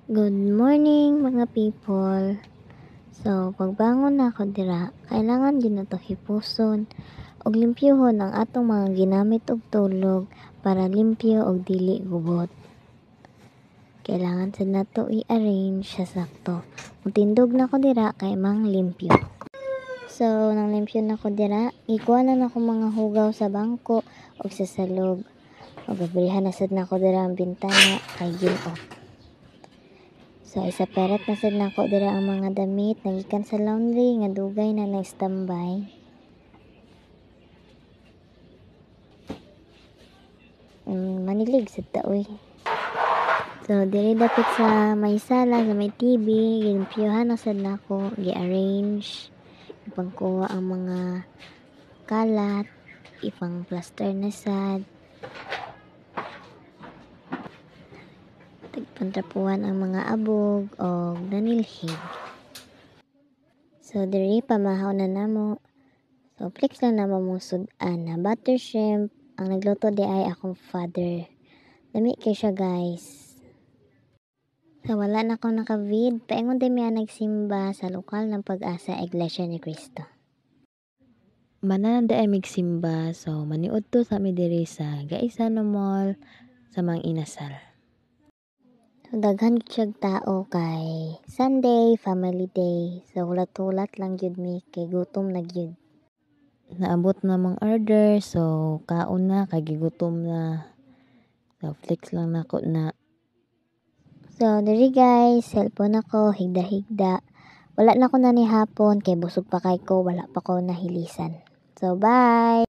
Good morning mga people. So, pagbangon na ako dira, kailangan din nato hipuson og limpyohon ang atong mga ginamit og tulog para limpyo og dili gubot. Kailangan sad nato i-arrange sa sakto. Mutindog na ko dira kay mang limpyo. So, nang limpyo na ko dira, ikuanan ako mga hugaw sa bangko og sa salog. O gabrihan na sad na ko dira ang bintana kay gin-off. So, isaperet na sad nako dira ang mga damit nagikan sa laundry nga dugay na na-standby. Manilig sad ta oy. So, diri dapat sa may sala, sa may TV, gilimpyohan na sad nako, gi-arrange, ipangkuha ang mga kalat, ipang plaster na sad. Pantrapuan ang mga abog o nanilhig. So, diri pamahaw na namo. So, flex lang namo mong sudan na butter shrimp. Ang nagluto di ay akong father. Lami kay siya guys. So, wala na akong naka-vid. Paingon din miya nagsimba sa lokal ng Pag-asa Iglesia ni Cristo. Manananda ay magsimba. So, maniud to sa diri sa Gaisano Mall sa Mang Inasal. So, daghan siyag tao kay Sunday, family day. So, hulat-hulat lang yun mi kay gutom na gyud. Naabot na mga order. So, kaon na, kay gigutom na. So, flex lang nako na. So, diri guys, cellphone ako, higda-higda. Wala na ko na ni hapon, kay busog pa kay ko, wala pa ko nahilisan. So, bye!